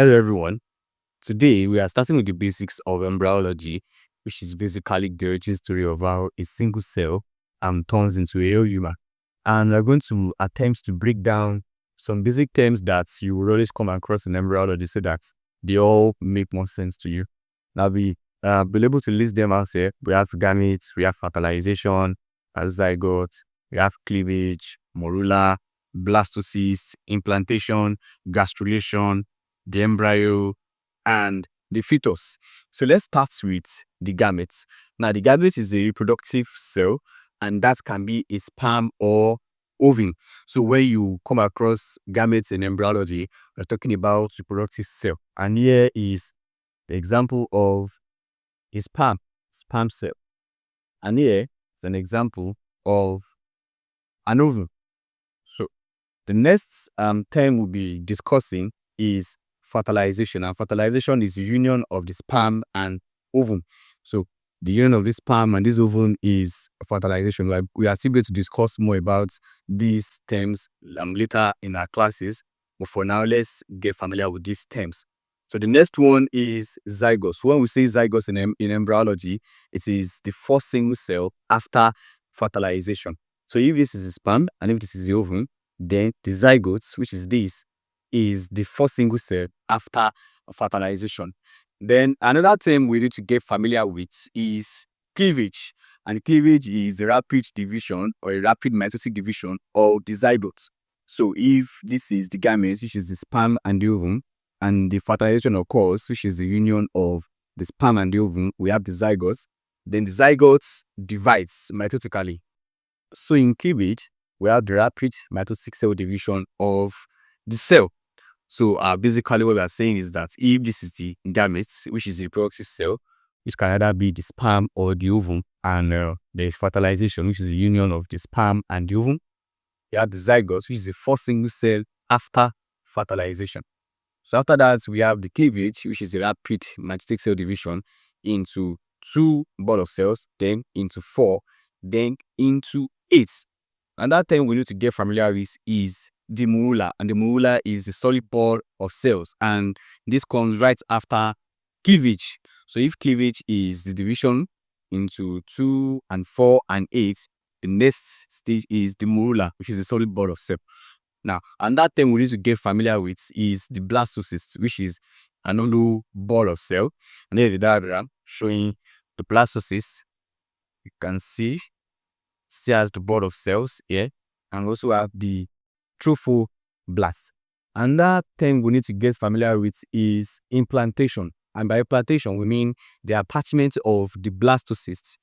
Hello everyone. Today we are starting with the basics of embryology, which is basically the origin story of how a single cell turns into a whole human. And we're going to attempt to break down some basic terms that you will always come across in embryology so that they all make more sense to you. Now we be able to list them out here. We have gametes, we have fertilization, zygote, we have cleavage, morula, blastocyst, implantation, gastrulation, the embryo, and the fetus. So let's start with the gametes. Now, the gamete is a reproductive cell, and that can be a sperm or ovum. So when you come across gametes in embryology, we're talking about reproductive cell. And here is the example of a sperm cell. And here is an example of an ovum. So the next term we'll be discussing is fertilization. And fertilization is the union of the sperm and ovum. So the union of this sperm and this ovum is fertilization. Like, we are still going to discuss more about these terms later in our classes. But for now, let's get familiar with these terms. So the next one is zygote. So when we say zygote in embryology, it is the first single cell after fertilization. So if this is a sperm and if this is the ovum, then the zygote, which is this, is the first single cell after fertilization. Then another term we need to get familiar with is cleavage. And cleavage is a rapid division or a rapid mitotic division of the zygote. So if this is the gamete, which is the sperm and the ovum, and the fertilization occurs, which is the union of the sperm and the ovum, we have the zygote. Then the zygote divides mitotically. So in cleavage, we have the rapid mitotic cell division of the cell. So basically what we are saying is that if this is the gamete, which is the reproductive cell, which can either be the sperm or the ovum, and there is fertilization, which is the union of the sperm and the ovum, you have the zygote, which is the first single cell after fertilization. So after that, we have the cleavage, which is the rapid mitotic cell division into 2 ball of cells, then into 4, then into 8. And that thing we need to get familiar with is the morula, and the morula is the solid ball of cells, and this comes right after cleavage. So if cleavage is the division into 2 and 4 and 8, the next stage is the morula, which is the solid ball of cell. Now, another thing we need to get familiar with is the blastocyst, which is another ball of cell. And here the diagram showing the blastocyst. You can see still has the ball of cells here, and also have the trophoblast. Another thing we need to get familiar with is implantation. And by implantation, we mean the attachment of the blastocyst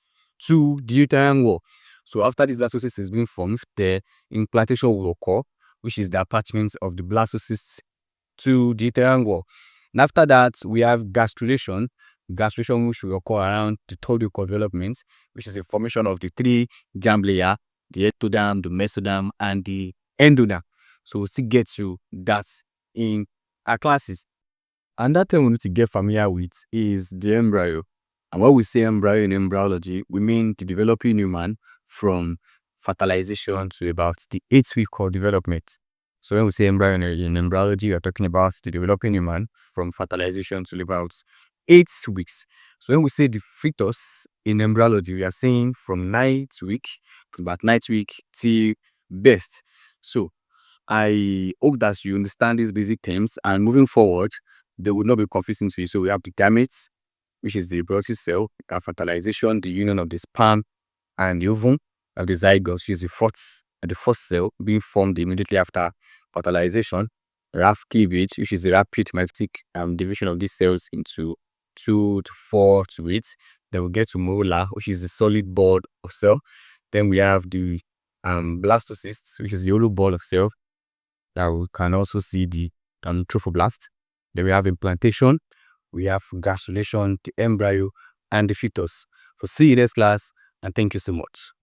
to the uterine wall. So after this blastocyst is being formed, the implantation will occur, which is the attachment of the blastocyst to the uterine wall. And after that, we have gastrulation. Gastrulation, which will occur around the third week of development, which is the formation of the 3 germ layer, the ectoderm, the mesoderm, and the endoderm. So we'll still get to that in our classes. Another thing we need to get familiar with is the embryo. And when we say embryo in embryology, we mean the developing human from fertilization to about the 8th week of development. So when we say embryo in embryology, we are talking about the developing human from fertilization to about 8 weeks. So when we say the fetus in embryology, we are saying from 9th week to about 9th week till birth. So I hope that you understand these basic terms, and moving forward, they will not be confusing to you. So we have the gametes, which is the reproductive cell, fertilization, the union of the sperm and the ovum, of the zygote, which is the first cell being formed immediately after fertilization. We have cleavage, which is the rapid mitotic division of these cells into 2 to 4 to 8. Then we get to morula, which is the solid ball of cell. Then we have the blastocyst, which is the hollow ball of cell. That we can also see the trophoblast. Then we have implantation, we have gastrulation, the embryo, and the fetus. So see you next class, and thank you so much.